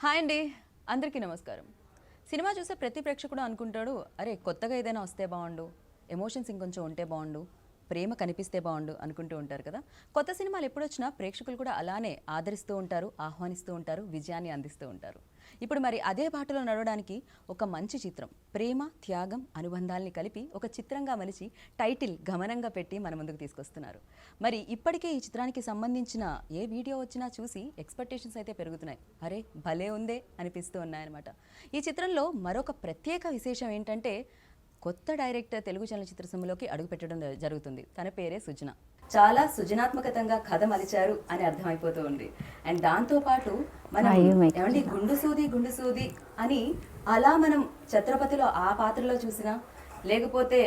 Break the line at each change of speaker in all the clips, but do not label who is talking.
Hi అండి, అందరికీ నమస్కారం. సినిమా చూసే ప్రతి ప్రేక్షకుడు అనుకుంటాడు, అరే కొత్తగా ఏదైనా వస్తే బాగుండు, ఎమోషన్స్ ఇంకొంచెం ఉంటే బాగుండు, ప్రేమ కనిపిస్తే బాగుండు అనుకుంటూ ఉంటారు కదా. కొత్త సినిమాలు ఎప్పుడొచ్చినా ప్రేక్షకులు కూడా అలానే ఆదరిస్తూ ఉంటారు, ఆహ్వానిస్తూ ఉంటారు, విజయాన్ని అందిస్తూ ఉంటారు. ఇప్పుడు మరి అదే బాటలో నడవడానికి ఒక మంచి చిత్రం ప్రేమ, త్యాగం, అనుబంధాల్ని కలిపి ఒక చిత్రంగా మలిచి టైటిల్ గమనంగా పెట్టి మన ముందుకు తీసుకొస్తున్నారు. మరి ఇప్పటికే ఈ చిత్రానికి సంబంధించిన ఏ వీడియో వచ్చినా చూసి ఎక్స్పెక్టేషన్స్ అయితే పెరుగుతున్నాయి. అరే భలే ఉందే అనిపిస్తూ ఉన్నాయన్నమాట. ఈ చిత్రంలో మరొక ప్రత్యేక విశేషం ఏంటంటే కొత్త డైరెక్టర్ తెలుగు చలనచిత్ర సీమలోకి అడుగుపెట్టడం జరుగుతుంది. తన పేరే సుజన. చాలా సృజనాత్మకంగా కథ మలిచారు అని అర్థమైపోతూ ఉంది. అండ్ దాంతోపాటు మనం ఏమండి గుండు సూది అని అలా మనం ఛత్రపతిలో ఆ పాత్రలో చూసినా, లేకపోతే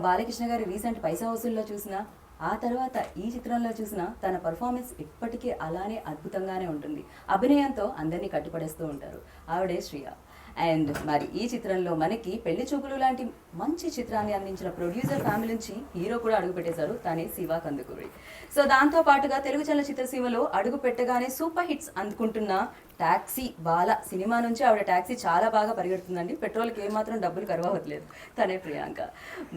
బాలకృష్ణ గారి రీసెంట్ పైసా వసూల్లో చూసినా, ఆ తర్వాత ఈ చిత్రంలో చూసిన తన పర్ఫార్మెన్స్ ఇప్పటికీ అలానే అద్భుతంగానే ఉంటుంది. అభినయంతో అందరినీ కట్టుపడేస్తూ ఉంటారు. ఆవిడే శ్రియ. అండ్ మరి ఈ చిత్రంలో మనకి పెళ్లి చూపులు లాంటి మంచి చిత్రాన్ని అందించిన ప్రొడ్యూసర్ ఫ్యామిలీ నుంచి హీరో కూడా అడుగు పెట్టేశారు, తనే శివ కందుకూరి. సో దాంతో పాటుగా తెలుగు చలనచిత్ర సీమలో అడుగు పెట్టగానే సూపర్ హిట్స్ అందుకుంటున్న టాక్సీ బాల సినిమా నుంచి ఆవిడ టాక్సీ చాలా బాగా పరిగెడుతుందండి. పెట్రోల్కి ఏమాత్రం డబ్బులు కరవట్లేదు. తనే ప్రియాంక.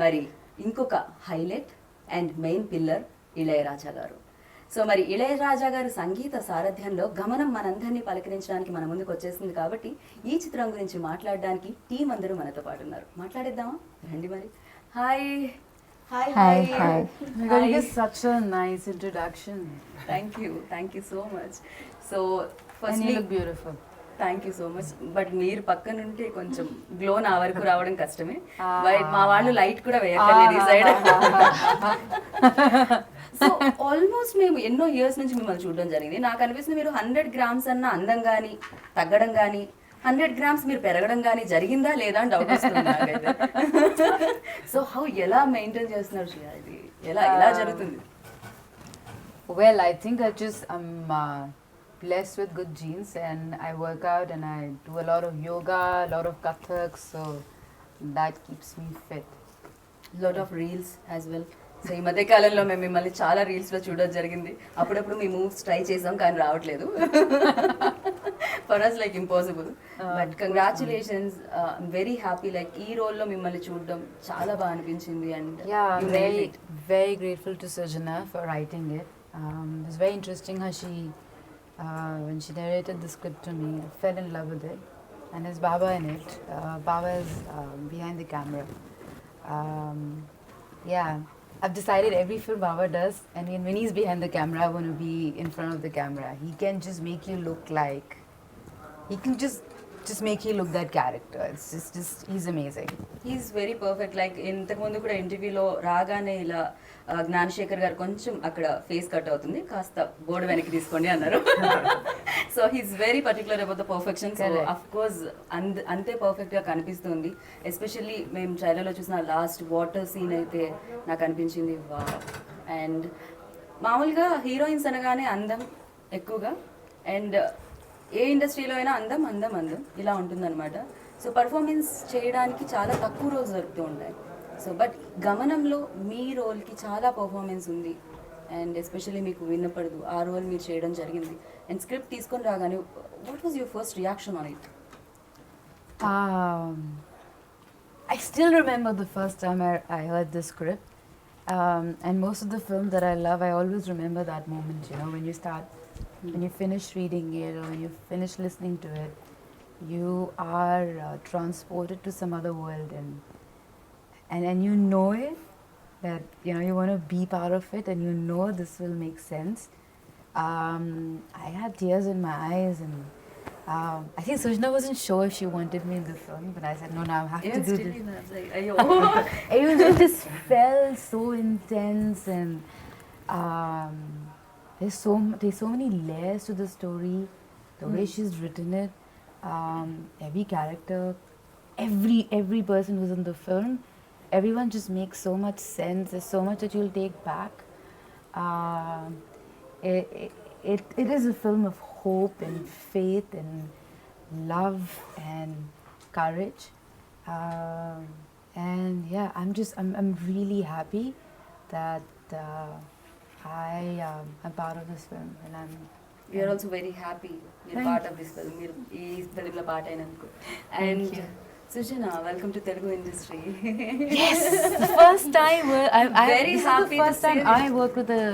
మరి ఇంకొక highlight and main pillar Ilaiyaraaja గారు. సో మరి ఇళయరాజా గారి సంగీత సారథ్యంలో గమనం మనందరినీ పలకరించడానికి మన ముందుకు వచ్చేసింది. కాబట్టి ఈ చిత్రం గురించి మాట్లాడడానికి టీం అందరూ మనతో పాటు ఉన్నారు. మాట్లాడేద్దామా రండి మరి. Hi hi hi
hi. Such a nice introduction.
Thank you so much. So
And you look beautiful.
Thank you so much. But మీరు పక్కనుంటే కొంచెం గ్లో నా వరకు రావడం కష్టమే. బట్ మా వాళ్ళు లైట్ కూడా వేయట్లేదు ఈ సైడ్. సో ఆల్మోస్ట్ మేము ఎన్నో ఇయర్స్ నుంచి మిమ్మల్ని చూడడం జరిగింది. నాకు అనిపిస్తుంది మీరు 100 grams అన్న అందం కానీ తగ్గడం కానీ 100 grams మీరు పెరగడం కానీ జరిగిందా లేదా అని డౌట్ వస్తుంది నాకైతే. సో ఎలా మెయింటైన్ చేస్తున్నారు శ్రేయ? ఇది ఎలా జరుగుతుంది?
Well, I think I'm blessed with good genes, and I work out and I do a lot of yoga, a lot of kathak, so that keeps me fit.
Lot of reels as well. So ఈ మధ్య కాలంలో మేము మిమ్మల్ని చాలా రీల్స్లో చూడడం జరిగింది. అప్పుడప్పుడు మీ మూవ్స్ ట్రై చేసాం కానీ రావట్లేదు. For us like impossible. But congratulations, very happy. Like ఈ రోల్లో మిమ్మల్ని చూడడం చాలా బాగా అనిపించింది. And
very grateful to Sujana for writing it. It's very interesting how she when she narrated the script to me, I fell in love with it. And there's Baba in it. Baba is behind the camera. Yeah, I've decided every film Baba does, and when he's behind the camera, I want to be in front of the camera. He can just make you look like, he can just make you look that character. It's just he's amazing.
He is very perfect. Like ఇంతకుముందు కూడా ఇంటర్వ్యూలో రాగానే ఇలా జ్ఞానశేఖర్ గారు కొంచెం అక్కడ face cut అవుతుంది, కాస్త బోర్డు వెనక్కి తీసుకోండి అన్నారు. So he is very particular about the perfection. So of course అంతే పర్ఫెక్ట్గా కనిపిస్తుంది. ఎస్పెషల్లీ మేము ట్రైలర్లో చూసిన లాస్ట్ వాటర్ సీన్ అయితే నాకు అనిపించింది వా. అండ్ మామూలుగా హీరోయిన్స్ అనగానే అందం ఎక్కువగా, అండ్ ఏ ఇండస్ట్రీలో అయినా అందం అందం అందం ఇలా ఉంటుందన్నమాట. సో పర్ఫార్మెన్స్ చేయడానికి చాలా తక్కువ రోజు దొరుకుతూ ఉంటాయి. సో బట్ గమనంలో మీ రోల్కి చాలా పర్ఫార్మెన్స్ ఉంది. అండ్ ఎస్పెషల్లీ మీకు విన్నపడదు ఆ రోల్ మీరు చేయడం జరిగింది. అండ్ స్క్రిప్ట్ తీసుకొని రాగానే what was your first reaction on it?
I still remember the first time I heard the script. And most of the films that I love, I always remember that moment, when you start, when you finish reading it or when you finish listening to it, you are transported to some other world, and you know it, that you want to be part of it, and this will make sense. I had tears in my eyes, and I think Sujana wasn't sure if she wanted me in the film, but I said no, I have to do this. It just felt so intense, and there's so many layers to the story, the way she's written it. Every character, every person who's in the film, everyone just makes so much sense. There's so much that you'll take back. It is a film of hope and faith and love and courage. And yeah, I'm really happy that I am part of this film, and I'm
we're also very happy మీరు part of this film, మీరు ఈ ఫిల్మ్లో part అయినందుకు. And Sujana, welcome to Telugu industry.
Yes, the first time
Very
this
happy
is the
to
first
see
time
this.
I worked with a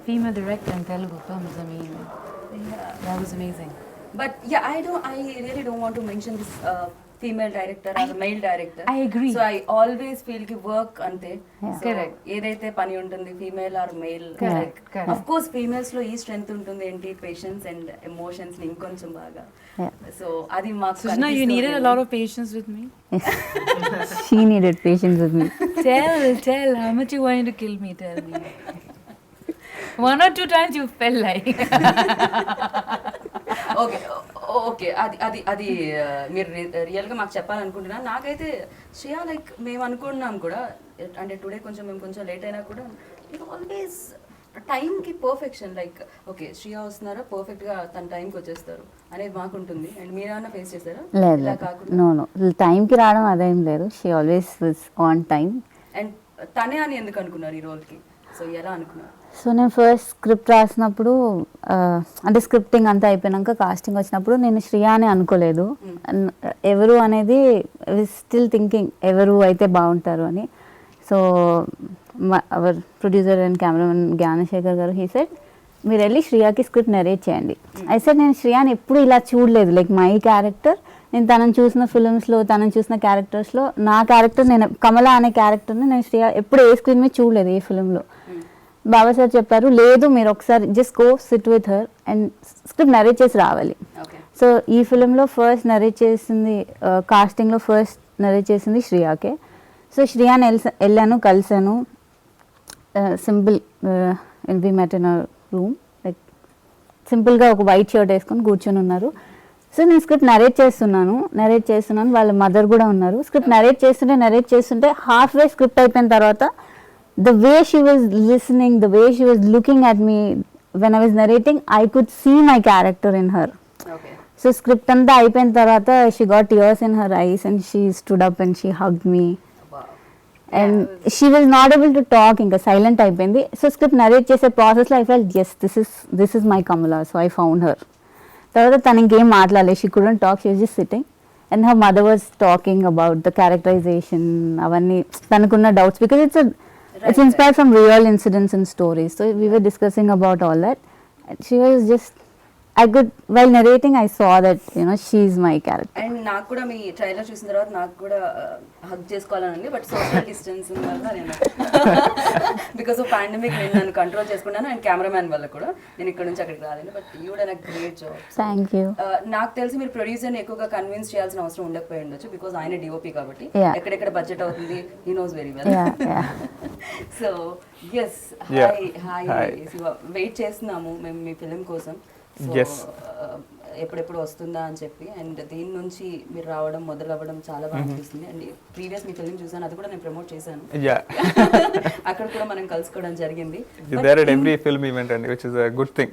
female director in Telugu films. I mean, that was amazing.
But yeah, I really don't want to mention this female director or male director.
I agree.
So I always feel ki work ante.
Yeah.
So
Correct.
ఏదైతే పని ఉంటుంది female or male,
Correct, correct.
Of course females లో ఈ strength ఉంటుంది ఏంటి, patience and emotions ని ఇంకొంచెం బాగా.
Yeah.
సో అది మాకు
Sujana, you needed a lot of patience with me.
She needed patience with me.
Tell how much you wanted to kill me. Tell me. One or two times you felt like.
Okay okay, అది మీరు రియల్గా మాకు చెప్పాలనుకుంటున్నా. నాకైతే Shreya like మేము అనుకుంటున్నాం కూడా, అంటే today మేము కొంచెం లేట్ అయినా కూడా ఇట్ ఆల్వేస్ టైంకి పర్ఫెక్షన్, లైక్ ఓకే శ్రేయా వస్తున్నారా పర్ఫెక్ట్గా తన టైంకి వచ్చేస్తారు అనేది మాకుంటుంది. అండ్ మీరేమన్నా ఫేస్ చేస్తారా
లేదు
ఇలా
లేదు,
కాకుండా?
నో టైంకి రావడం అదేం లేదు. She always was on time.
And తనే అని ఎందుకు అనుకున్నారు ఈ రోల్కి? సో ఎలా అనుకున్నారు?
సో నేను ఫస్ట్ స్క్రిప్ట్ రాసినప్పుడు అంటే స్క్రిప్టింగ్ అంతా అయిపోయినాక కాస్టింగ్ వచ్చినప్పుడు నేను శ్రియా అని అనుకోలేదు. ఎవరు అనేది స్టిల్ థింకింగ్ ఎవరు అయితే బాగుంటారు అని. So our producer and cameraman Gnanasekhar గారు హీ సెడ్ మీరు వెళ్ళి శ్రియాకి స్క్రిప్ట్ నరేట్ చేయండి. అయితే నేను శ్రియాని ఎప్పుడు ఇలా చూడలేదు. లైక్ మై క్యారెక్టర్, నేను తనని చూసిన ఫిల్మ్స్లో, తనని చూసిన క్యారెక్టర్స్లో నా క్యారెక్టర్, నేను కమల అనే క్యారెక్టర్ని నేను శ్రియా ఎప్పుడు ఏ స్క్రీన్ మీద చూడలేదు ఏ ఫిల్మ్లో. బాబా సార్ చెప్పారు లేదు మీరు ఒకసారి just go SIT with her and script narrate చేసి రావాలి.
ఓకే.
సో ఈ ఫిలింలో ఫస్ట్ నరేట్ చేసింది, కాస్టింగ్లో ఫస్ట్ నరేట్ చేసింది శ్రియాకే. సో శ్రియాని వెళ్ళాను, కలిసాను. Simple we met in our room, like సింపుల్గా ఒక వైట్ షర్ట్ వేసుకొని కూర్చొని ఉన్నారు. సో నేను స్క్రిప్ట్ నరేట్ చేస్తున్నాను, వాళ్ళ మదర్ కూడా ఉన్నారు. స్క్రిప్ట్ నరేట్ చేస్తుంటే హాఫ్ వే స్క్రిప్ట్ అయిపోయిన తర్వాత the way she was listening, the way she was looking at me when I was narrating, I could see my character in her.
Okay.
So script anta అయిపోయిన తర్వాత she got tears in her eyes and she stood up and she hugged me.
Wow.
And she was not able to talk, ఇంకా silent అయిపోయింది. So script narrate చేసే process లో I felt yes, this is my Kamala, so I found her. తర్వాత తను ఇంకేం మాట్లాడలేదు, she couldn't talk, she was just sitting and her mother was talking about the characterization, అవన్నీ తనకున్న doubts because it's inspired from real incidents and stories. So we were discussing about all that. And she was just, while narrating, I saw that, she's my character.
And నాకు కూడా మీ trailer చూసిన తర్వాత నాకు కూడా hug చేసుకోవాలని ఉంది, but social distance వల్ల నేను బికాస్ ఆఫ్ పాండమిక్ నేను నన్ను కంట్రోల్ చేసుకున్నాను. అండ్ కెమెరామ్యాన్ వల్ల కూడా నేను ఇక్కడ నుంచి అక్కడికి రాలేను. But you done a great job.
Thank you.
నాకు తెలిసి మీరు ప్రొడ్యూసర్ని ఎక్కువగా కన్విన్స్ చేయాల్సిన అవసరం ఉండకపోయి ఉండొచ్చు, బికాస్ ఆయన డిఓపి కాబట్టి
Yeah.
ఎక్కడెక్కడ బడ్జెట్ అవుతుంది he knows very well.
Yeah.
So yes,
Yeah.
Hi
Hi.
Wait చేస్తున్నాము మేము మీ ఫిలిం కోసం. So
Yes.
ఎప్పుడెప్పుడు వస్తుందా అని చెప్పి. అండ్ దీని నుంచి మీరు రావడం మొదలవ్వడం చాలా బాగా అనిపిస్తుంది. అండ్ ప్రీవియస్ మీ ఫిలిం చూసాను, అది కూడా నేను ప్రమోట్ చేశాను.
Yeah.
అక్కడ కూడా మనం కలుసుకోవడం జరిగింది.
You're there at every film event, and which is a good thing.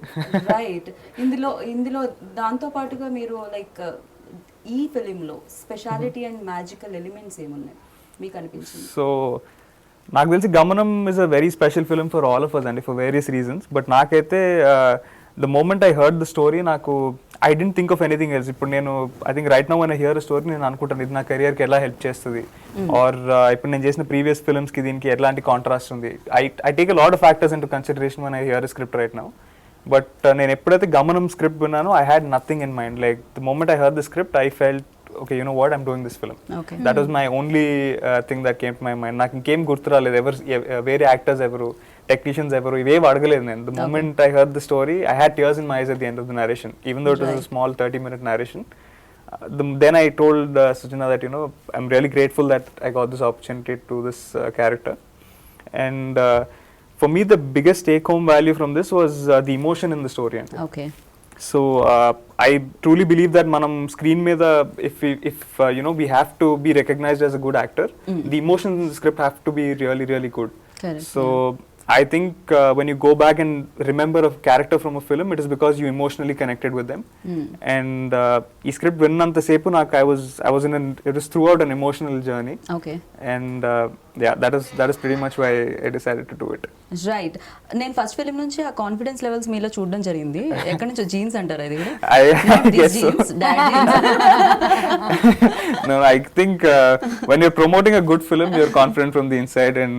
Right. ఇందులో దాంతో పాటుగా మీరు లైక్ ఈ ఫిలింలో స్పెషాలిటీ అండ్ మ్యాజికల్ ఎలిమెంట్స్ ఏమున్నాయి మీకు అనిపించింది?
So, నాకు తెలిసి Gamanam is a very special film for all of us అండి, ఫర్ వేరియస్ రీజన్స్. బట్ నాకైతే the moment I heard the story, నాకు I didn't think of anything else. ఇప్పుడు నేను I think right now when I hear story నేను అనుకుంటాను ఇది నా కెరియర్కి ఎలా హెల్ప్ చేస్తుంది, ఆర్ ఇప్పుడు నేను చేసిన ప్రీవియస్ ఫిల్మ్స్కి దీనికి ఎలాంటి కాంట్రాస్ట్ ఉంది. I take a lot of factors into consideration one I hear script right now. But నేను ఎప్పుడైతే గమనం స్క్రిప్ట్ విన్నానో I had nothing in mind. Like the moment I heard the script I felt okay, you know what, I'm doing this film.
Okay.
That was my only thing that came to my mind. నాకు ఇంకేం గుర్తు రాలేదు, వేరే actors ఎవరు, technicians ఎవరు, ఇవేవి అడగలేదు నేను. The moment I heard the story, I had tears in my eyes at the end of the narration, even though it was a small 30-minute narration. Then I told Sujana that, I'm really grateful that I got this opportunity to this character. And for me, the biggest take-home value from this was the emotion in the story.
Okay.
So I truly believe that manam screen meeda if we have to be recognized as a good actor, the emotions in the script have to be really really good.
Correct.
So I think when you go back and remember a character from a film, it is because you emotionally connected with them. And ఈ script విన్నంత సేపు నాకు I was in it was throughout an emotional journey.
Okay,
And yeah, that is pretty much why I decided to do it.
Right. నేను first film నుంచి ఆ confidence levels మీలో చూడడం జరిగింది. ఎక్కడి నుంచో జీన్స్ అంటారు అది కూడా?
I guess so. No, I think when you're promoting a good film, you're confident from the inside. And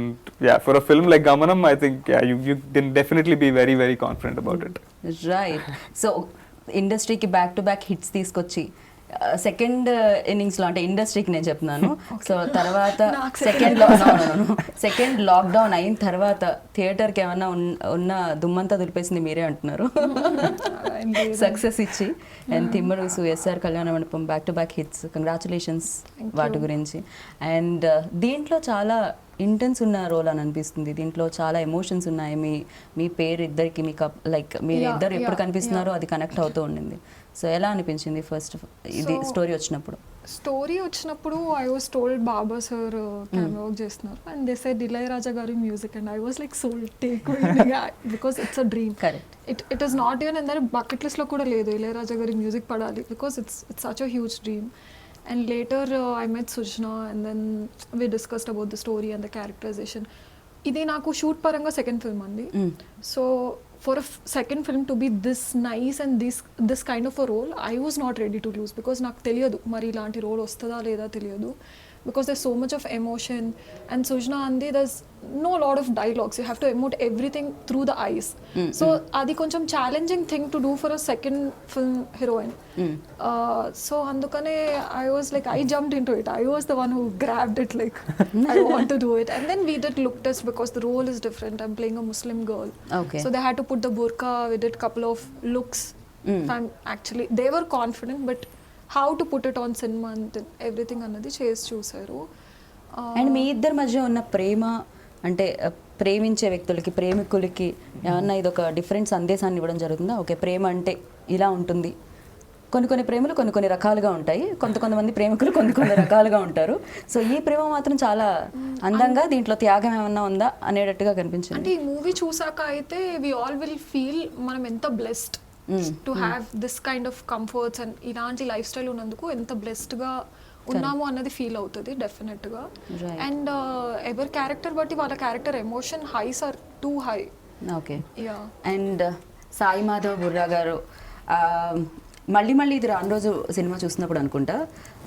yeah, for a film like Gamanam, I think you can definitely be very, very confident about it.
Right. So ఇండస్ట్రీకి back to back hits తీసుకొచ్చి second ఇన్నింగ్స్లో, అంటే ఇండస్ట్రీకి నేను చెప్తున్నాను. So తర్వాత second lockdown అయిన తర్వాత థియేటర్కి ఏమన్నా ఉన్న దుమ్మంతా దులిపేసింది మీరే అంటున్నారు. సక్సెస్ ఇచ్చి అండ్ తిమ్మరుసు, ఎస్ఆర్ కళ్యాణ మండపం, back to back hits. Congratulations వాటి గురించి. అండ్ దీంట్లో చాలా ఇంటెన్స్ ఉన్న రోల్ అని అనిపిస్తుంది. దీంట్లో చాలా ఎమోషన్స్ ఉన్నాయి. మీ పేరు ఇద్దరికి మీకు లైక్ మీరు ఇద్దరు ఎప్పుడు కనిపిస్తున్నారో అది కనెక్ట్ అవుతూ ఉండింది. సో ఎలా అనిపించింది ఫస్ట్ ఇది స్టోరీ వచ్చినప్పుడు?
స్టోరీ వచ్చినప్పుడు I was told Baba sir camera work చేస్తున్నారు అండ్ దే సెడ్ ఇళయరాజా గారి music and I was like soul take because it's a dream.
Correct.
It is not even అందరి బకెట్ లిస్ట్లో కూడా లేదు ఇళయరాజా గారి మ్యూజిక్ పడాలి because it's such a huge dream. And later I met Sujna and then we discussed about the story and the characterization. Idi naku shoot paranga second film andi. So for a second film to be this nice and this kind of a role, I was not ready to lose because నాకు తెలియదు మరి ఇలాంటి role వస్తుందా లేదా తెలియదు because there's so much of emotion and Sujna andi there's no lot of dialogues, you have to emote everything through the eyes. So adi koncham challenging thing to do for a second film heroine. So andukane I was like I jumped into it, I was the one who grabbed it like I want to do it. And then we did look test because the role is different, I'm playing a Muslim girl.
Okay.
So they had to put the burqa, we did couple of looks. Actually they were confident but how to put it on cinema and everything అన్నది చేసి చూసారు.
And మీ ఇద్దరి మధ్య ఉన్న ప్రేమ అంటే ప్రేమించే వ్యక్తులకి, ప్రేమికులకి ఏమన్నా ఇది ఒక డిఫరెంట్ సందేశాన్ని ఇవ్వడం జరుగుతుందా? ఓకే, ప్రేమ అంటే ఇలా ఉంటుంది. కొన్ని ప్రేమలు కొన్ని రకాలుగా ఉంటాయి, కొంతమంది ప్రేమికులు కొన్ని రకాలుగా ఉంటారు. సో ఈ ప్రేమ మాత్రం చాలా అందంగా, దీంట్లో త్యాగం ఏమన్నా ఉందా అనేటట్టుగా కనిపించింది.
అంటే ఈ మూవీ చూసాక అయితే వి ఆల్ విల్ ఫీల్ మనం ఎంత blessed to have this kind of comforts and ఇలాంటి లైఫ్ స్టైల్ ఉన్నందుకు ఎంత బ్లెస్డ్ గా ఉన్నాము అన్నది ఫీల్ అవుతుంది డెఫినెట్ గా. అండ్ ఎవరి క్యారెక్టర్ బట్టి వాళ్ళ character emotion highs are too high.
Okay. And Sai Madhav Burra గారు మళ్ళీ ఇది రాను రోజు సినిమా చూసినప్పుడు అనుకుంటా.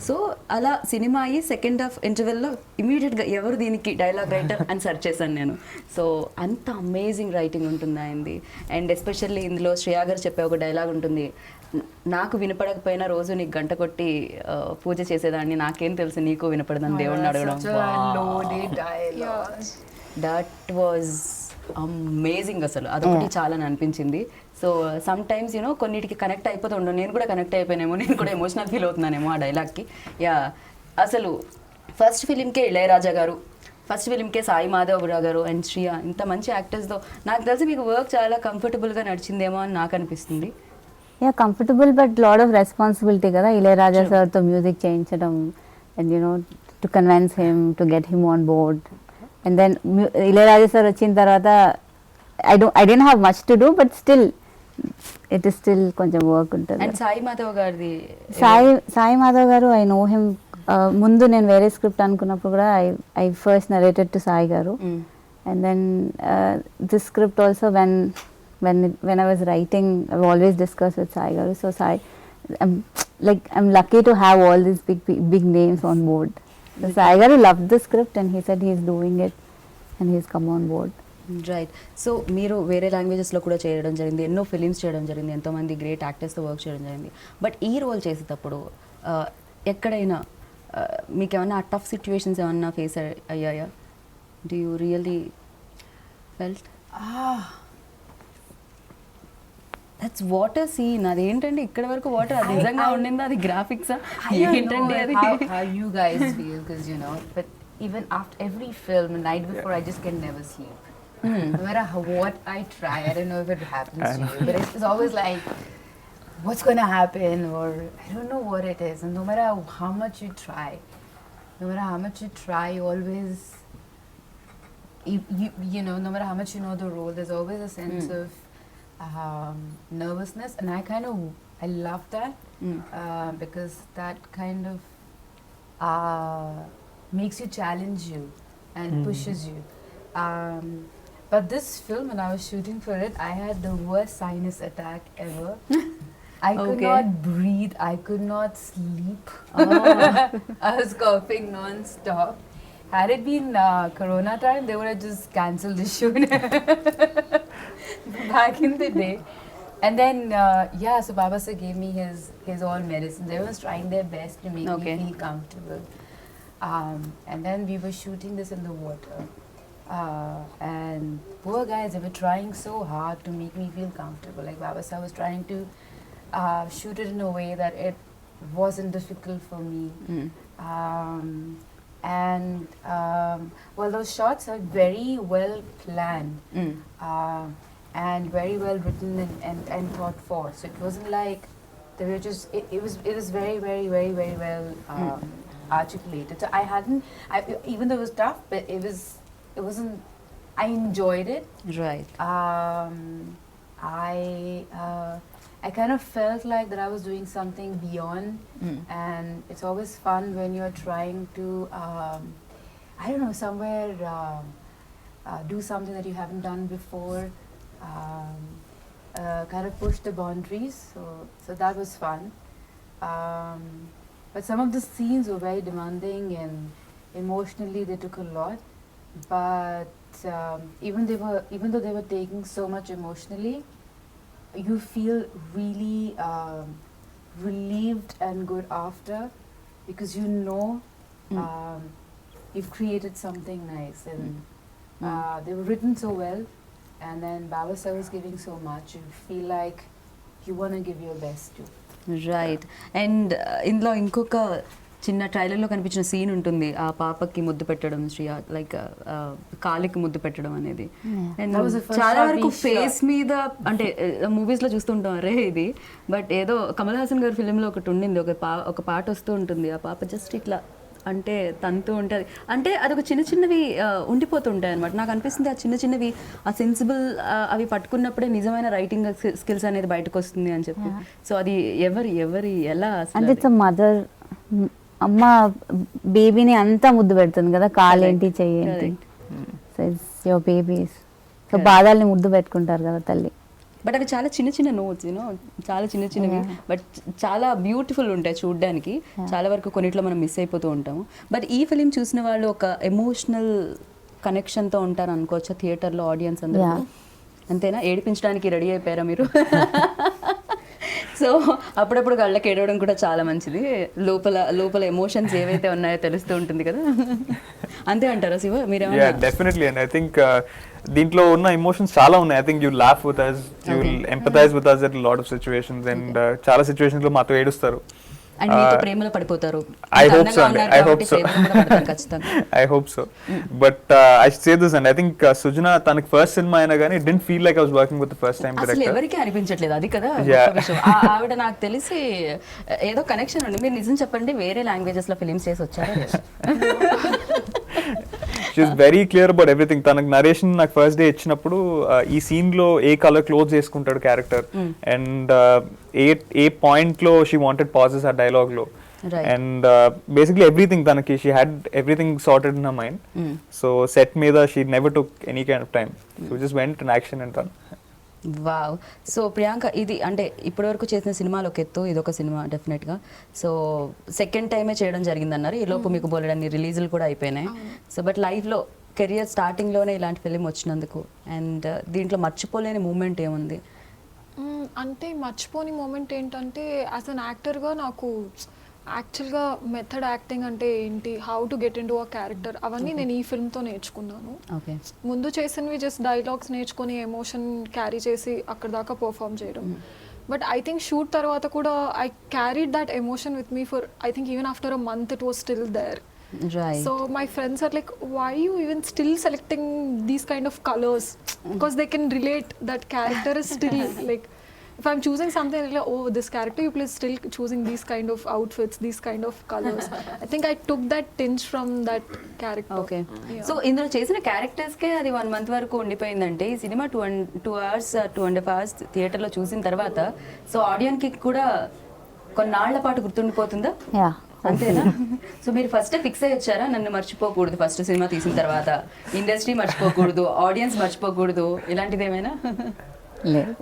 సో అలా సినిమా అయ్యి సెకండ్ హాఫ్ ఇంటర్వెల్లో ఇమీడియట్గా ఎవరు దీనికి డైలాగ్ రైటర్ అని సెర్చ్ చేశాను నేను. సో అంత అమేజింగ్ రైటింగ్ ఉంటుంది ఆయనది. అండ్ ఎస్పెషల్లీ ఇందులో శ్రేయా గారు చెప్పే ఒక డైలాగ్ ఉంటుంది, నాకు వినపడకపోయినా రోజు నీకు గంట కొట్టి పూజ చేసేదాన్ని, నాకేం తెలుసు నీకు వినపడదని దేవుడిని అడగడం. That was amazing. అసలు అదొకటి చాలా అనిపించింది. సో సమ్ టైమ్స్ యూనో కొన్నిటికి కనెక్ట్ అయిపోతూ ఉండవు. నేను కూడా కనెక్ట్ అయిపోయానేమో, నేను కూడా ఎమోషనల్ ఫీల్ అవుతున్నానేమో ఆ డైలాగ్కి. యా, అసలు ఫస్ట్ ఫిలింకే ఇళయరాజా గారు, ఫస్ట్ ఫిలింకే సాయి మాధవరావు గారు అండ్ శ్రియా, ఇంత మంచి యాక్టర్స్తో నాకు తెలిసి మీకు వర్క్ చాలా కంఫర్టబుల్గా నడిచిందేమో అని నాకు అనిపిస్తుంది.
Yeah, comfortable but lot of responsibility కదా ఇళయరాజా సార్తో మ్యూజిక్ చేయించడం and you know to convince him to get him on board. And then Ilaiyaraaja sir వచ్చిన తర్వాత I didn't have much to do, but still it is still కొంచెం work ఉంటుంది.
And Sai Madhav గారిది,
సాయి మాధవ్ గారు I know him. ముందు నేను వేరే స్క్రిప్ట్ అనుకున్నప్పుడు కూడా I first narrated to Sai garu. And then this script also when I was writing I've always discussed with Sai garu. So Sai, I'm lucky to have all these big names on board. So Sai garu loved the script and he said he's doing it and he's come on board.
Right. So మీరు వేరే లాంగ్వేజెస్లో కూడా చేయడం జరిగింది, ఎన్నో films చేయడం జరిగింది, ఎంతోమంది great యాక్టర్స్తో work చేయడం జరిగింది. బట్ ఈ రోల్ చేసేటప్పుడు ఎక్కడైనా మీకు ఏమన్నా టఫ్ సిచ్యువేషన్స్ ఏమన్నా ఫేస్ అయ్యాయా? Do you really felt that's water scene? అదేంటండి ఇక్కడ వరకు వాటర్, అది నిజంగా ఉండిందా, అది గ్రాఫిక్సా ఏంటండి అది?
How you guys feel, because you know, but even after every film, the night before, I just can never sleep. No matter what I try, I don't know if it happens to you, but it's always like, what's going to happen, or I don't know what it is. And no matter how much you try, you always you know, no matter how much you know the role, there's always a sense of nervousness, and I love that because that kind of makes you challenge you and pushes you. But this film, when I was shooting for it, I had the worst sinus attack ever. I could
Okay.
not breathe. I could not sleep. I was coughing non-stop. Had it been Corona time, they would have just cancelled the shoot back in the day. And then, yeah, so Baba sir gave me his all medicines. Everyone's trying their best to make
Okay.
me feel comfortable. And then we were shooting this in the water. And poor guys, they were trying so hard to make me feel comfortable. Like Baba sir was trying to shoot it in a way that it wasn't difficult for me. Well, those shots are very well planned and very well written and thought for. So it wasn't like they were just. It was very well articulated. So even though it was tough, but it wasn't. I enjoyed it.
Right.
I kind of felt like that I was doing something beyond, and it's always fun when you're trying to, I don't know, somewhere do something that you haven't done before, kind of push the boundaries. So that was fun. But some of the scenes were very demanding, and emotionally they took a lot. But even though they were taking so much emotionally, you feel really relieved and good after, because you know you've created something nice, and they were written so well, and then Baba sir was giving so much. You feel like you want to give your best too.
Right and ఇందులో ఇంకొక చిన్న ట్రైలర్లో కనిపించిన scene ఉంటుంది ఆ పాపకి ముద్దు పెట్టడం శ్రీయా లైక్ కాలికి ముద్దు పెట్టడం అనేది and
That was the first
చాలా
shot
వరకు
we shot.
ఫేస్ మీద అంటే మూవీస్లో చూస్తుంటాం అరే ఇది బట్ ఏదో కమల్ హాసన్ గారి ఫిలింలో ఒకటి ఉండింది ఒక పాట వస్తూ ఉంటుంది ఆ పాప జస్ట్ ఇట్లా అంటే తంతూ ఉంటుంది అంటే అదొక చిన్నవి ఉండిపోతుంటాయి అనమాట నాకు అనిపిస్తుంది ఆ చిన్నవి ఆ సెన్సిబుల్ అవి పట్టుకున్నప్పుడే నిజమైన రైటింగ్ స్కిల్స్ అనేది బయటకు వస్తుంది అని చెప్పి సో అది ఎవరి ఎలా అసలు
అంటే ఇట్స్ మదర్ అమ్మ బేబీని అంతా ముద్దు పెడుతుంది కదా కాలేంటి చెయ్యేంటి so it's your babies so బాధాల్ని ముద్దు పెట్టుకుంటారు కదా తల్లి
బట్ అవి చాలా చిన్న నోట్స్ యూనో చాలా చిన్నవి బట్ చాలా బ్యూటిఫుల్ ఉంటాయి చూడడానికి చాలా వరకు కొన్నిట్లో మనం మిస్ అయిపోతూ ఉంటాము బట్ ఈ ఫిలిం చూసిన వాళ్ళు ఒక ఎమోషనల్ కనెక్షన్తో ఉంటారు అనుకోవచ్చా థియేటర్లో ఆడియన్స్ అందరూ
Yeah.
అంతేనా ఏడిపించడానికి రెడీ అయిపోయారా మీరు సో అప్పుడప్పుడు కళ్ళకి ఏడవడం కూడా చాలా మంచిది లోపల ఎమోషన్స్ ఏవైతే ఉన్నాయో తెలుస్తూ ఉంటుంది కదా అంతే అంటారా శివ
Yeah,
మీరేమన్నా
definitely. And I think దీంట్లో ఉన్న ఎమోషన్స్ చాలా ఉన్నాయి. I think you laugh with us, you will
Okay.
empathize with us at a lot of situations, and చాలా situations లో మాతో ఏడుస్తారు.
అండ్ మీతో ప్రేమలో పడిపోతారు
I
ఇంత
hope so,
అందంగా
and
ఉన్నారు
I hope
కాబట్టి
so.
ప్రేమలో కూడా పడతారు ఖచ్చితంగా
I hope so. But I should say this, and I think Sujana, తనకి ఫస్ట్ సినిమా అయినా కానీ it didn't feel like I was working with the first time
అసలు
director.
ఎవరికి అనిపించట్లేదు అది కదా
Yeah.
గొప్ప విషయం ఆవిడ నాకు తెలిసి ఏదో కనెక్షన్ ఉంది మీరు నిజం చెప్పండి వేరే లాంగ్వేజెస్ లో ఫిలిమ్స్ చేసి వచ్చారా లేదా?
She's very clear about everything. తనకు నరేషన్ నాకు ఫస్ట్ డే ఇచ్చినప్పుడు ఈ సీన్ లో ఏ కలర్ క్లోజ్ చేసుకుంటాడు క్యారెక్టర్ అండ్ ఏ పాయింట్ లో షీ వాంటెడ్ పాజెస్ ఆ డైలాగ్ లో
Right.
అండ్ బేసిక్లీ ఎవ్రీథింగ్ తనకి she had everything sorted in her mind so set మీద she never took any kind of time so just went in action and ran.
Wow so Priyanka ఇది అంటే ఇప్పటివరకు చేసిన సినిమాలు ఒక ఎత్తు ఇదొక సినిమా డెఫినెట్గా సో సెకండ్ టైమే చేయడం జరిగిందన్నారు ఈ లోపు మీకు బోలెడన్ని రిలీజులు కూడా అయిపోయినాయి సో బట్ లైఫ్లో కెరియర్ స్టార్టింగ్లోనే ఇలాంటి ఫిలిం వచ్చినందుకు అండ్ దీంట్లో మర్చిపోలేని మూమెంట్ ఏముంది
అంటే మర్చిపోని మూమెంట్ ఏంటంటే యాజ్ అన్ యాక్టర్గా నాకు యాక్చువల్గా మెథడ్ యాక్టింగ్ అంటే ఏంటి how to get in to a character అవన్నీ నేను ఈ ఫిల్మ్తో నేర్చుకున్నాను
ఓకే
ముందు చేసినవి జస్ట్ డైలాగ్స్ నేర్చుకొని ఎమోషన్ క్యారీ చేసి అక్కడ దాకా పర్ఫామ్ చేయడం బట్ ఐ థింక్ షూట్ తర్వాత కూడా I carried that emotion with me for I think even after a month it was still there
right
So my friends are like, why are you even still selecting these kind of colors? Because they can relate. That character is still like, if I'm choosing something like, oh, this character you play still choosing these kind of outfits, these kind of colors. I think I took that tinge from that character.
Okay
Yeah.
So ఇందులో చేసిన క్యారెక్టర్స్కే అది 1 month వరకు ఉండిపోయిందంటే ఈ cinema 2 hours 2.5 hours థియేటర్లో చూసిన తర్వాత so ఆడియన్కి కూడా కొన్నాళ్ల పాటు గుర్తుండిపోతుందా?
యా
అంతేనా? సో మీరు ఫస్ట్ ఫిక్స్ అయ్యి వచ్చారా నన్ను మర్చిపోకూడదు ఫస్ట్ సినిమా తీసిన తర్వాత, ఇండస్ట్రీ మర్చిపోకూడదు, ఆడియన్స్ మర్చిపోకూడదు, ఇలాంటిది ఏమైనా?
లేదు.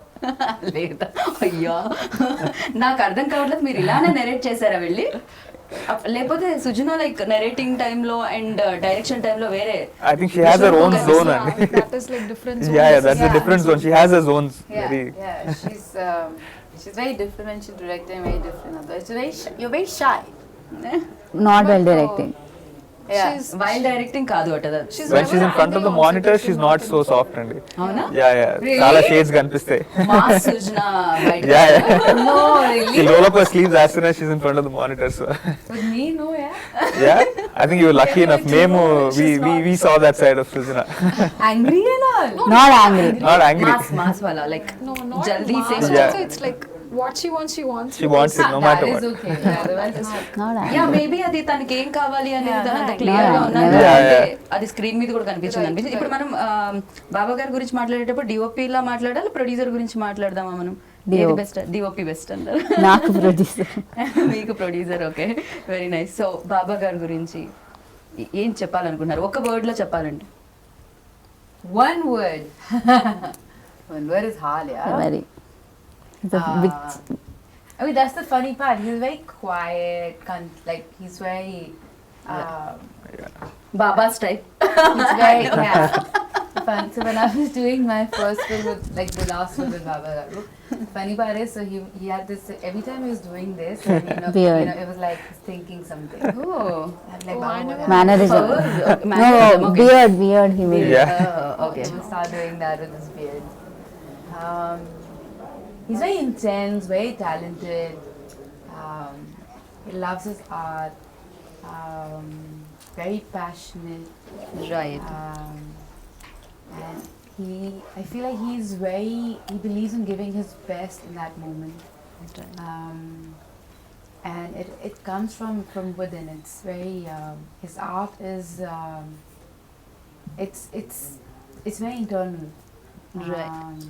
లేదా? అయ్యా నాకు అర్థం కావట్లేదు, మీరు ఇలానే నెరేట్ చేశారా వెళ్ళి? లేకపోతే సుజనా లైక్ నెరేటింగ్ టైంలో అండ్ డైరెక్షన్ టైంలో వేరే?
I think she has her own zone and
That is like different zones.
yeah, that's a
Yeah.
different zone. She has her zones.
Yeah,
Very.
yeah. She's very different when she's directing, very different. It's you're very shy.
Not well directing.
Yeah.
She's
wild directing కాదు అట.
she's
When
never
she's in front of
acting
the
on
monitor,
set,
she's not so soft and
అవునా?
yeah. Chala shades కనిపిస్తాయి.
Mass Sujana బయట.
Yeah, yeah.
No,
She
really.
roll up her sleeves as soon as she's in front of the monitor. So
With me, no, yeah.
yeah, I think you were lucky enough. Memo, we saw that side of Sujana.
Angry and all.
Not angry.
Not angry.
Mass వాళ్ళ like
No, not
జల్దీ
mass.
Say.
Yeah.
Also, it's like what she wants, she wants.
She wants it no matter
That
what.
is okay. Yeah, otherwise it's not.
Not
yeah
angry.
Maybe అది తనకి ఏం కావాలి అనేది
Yeah,
అంత
yeah.
Clear గా ఉన్నారు
Yeah,
yeah.
అంటే అది స్క్రీన్ మీద కూడా కనిపించింది అనిపించింది. ఇప్పుడు మనం బాబా గారి గురించి మాట్లాడేటప్పుడు డిఓపి లా మాట్లాడాలి, ప్రొడ్యూసర్ గురించి మాట్లాడదామా మనం? ఏది బెస్ట్? డిఓపి బెస్ట్ అంటారు.
నాకు ప్రొడ్యూసర్.
మీకు producer. Okay, very nice. So Baba గారి గురించి ఏం చెప్పాలనుకున్నారు ఒక వర్డ్ లో చెప్పాలంటే?
One word. One word is hard, yeah.
Very
I mean, that's the funny part. He's very quiet, like he's very.
Baba style.
He's very yeah. Fun. So when I was doing my first film with like the last one with Baba Garu, funny part is so he had this every time he was doing this, and,
Beard.
it was like he's thinking something.
Oh
And like
Oh, I
Baba
never-
Garu.
Mannerism.
Mannerism,
no
okay.
Beard he made.
Yeah.
Okay.
He will start doing that with his beard. He's very intense, very talented. He loves his art. Very passionate.
Right.
And I feel like he believes in giving his best in that moment. And it comes from within. It's very, his art is, it's very internal.
Right.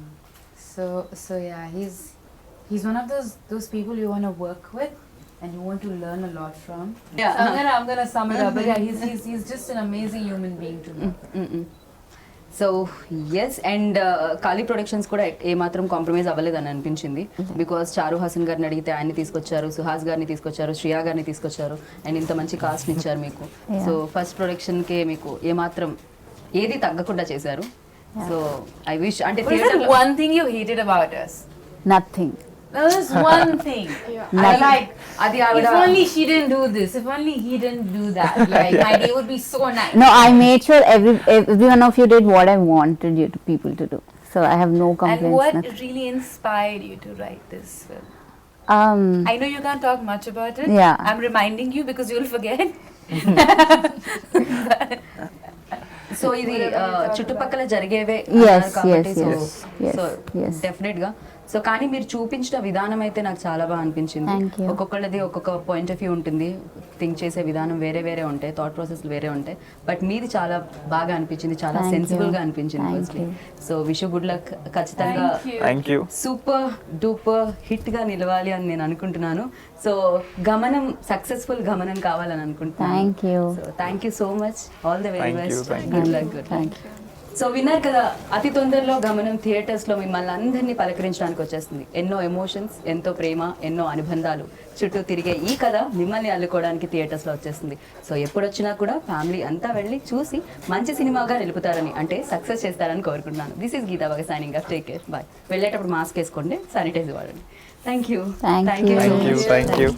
So yeah, he's one of those people you want to work with and you want to learn a lot from.
Yeah.
So I'm gonna sum it up, but yeah, he's just an amazing human being to me.
So yes and Kali Productions కూడా ఏమాత్రం compromise అవ్వలేదని అనిపించింది. Because చారు హాసన్ గారిని అడిగితే ఆయన్ని తీసుకొచ్చారు, సుహాస్ గారిని తీసుకొచ్చారు, శ్రియా గారిని తీసుకొచ్చారు అండ్ ఇంత మంచి కాస్ట్ ఇచ్చారు మీకు. సో ఫస్ట్ ప్రొడక్షన్కే మీకు ఏమాత్రం ఏది తగ్గకుండా చేశారు. సో ఐ విష్ అంటే
What is that one thing you hated about us?
Nothing.
There was one thing.
Yeah.
I like.
అది ఆవిడ
If only she didn't do this. If only he didn't do that. Like my day would be so nice.
No, I made sure every one of you did what I wanted you to people to do. So I have no
And
complaints.
what
nothing.
really inspired you to write this film?
Um,
I know you can't talk much about it.
Yeah.
I'm reminding you because you'll forget.
So ఇది చుట్టుపక్కల జరిగేవే
Yes,
కాబట్టి
yes, yes,
so
yes.
Definite గా so కానీ మీరు చూపించిన విధానం అయితే నాకు చాలా బాగా అనిపించింది.
Thank you.
ఒక్కొక్కళ్ళది ఒక్కొక్క పాయింట్ ఆఫ్ వ్యూ ఉంటుంది, థింక్ చేసే విధానం వేరే వేరే ఉంటాయి, థాట్ ప్రాసెస్ వేరే ఉంటాయి. బట్ మీది చాలా బాగా అనిపించింది, చాలా
Thank you.
సెన్సిబుల్ గా అనిపించింది.
Thank
firstly
you.
So wish good luck. ఖచ్చితంగా
Thank you.
Thank you.
Super duper hit గా నిలవాలి అని నేను అనుకుంటున్నాను. సో గమనం సక్సెస్ఫుల్ గమనం కావాలని అనుకుంటున్నాను.
Thank you.
So thank you so much. All the very
Thank you,
best.
thank
good luck. Good
Thank you.
So విన్నారు కదా, అతి తొందరలో గమనం థియేటర్స్లో మిమ్మల్ని అందరినీ పలకరించడానికి వచ్చేస్తుంది. ఎన్నో ఎమోషన్స్, ఎంతో ప్రేమ, ఎన్నో అనుబంధాలు చుట్టూ తిరిగే ఈ కథ మిమ్మల్ని అల్లుకోవడానికి థియేటర్స్లో వచ్చేస్తుంది. సో ఎప్పుడు వచ్చినా కూడా ఫ్యామిలీ అంతా వెళ్ళి చూసి మంచి సినిమాగా నిలుపుతారని, అంటే సక్సెస్ చేస్తారని కోరుకుంటున్నాను. దిస్ ఈస్ గీతా బాగా signing off. Take care, bye. వెళ్ళేటప్పుడు మాస్క్ వేసుకోండి, శానిటైజర్ వాడండి. Thank you.
Thank you.
Thank you. Thank you.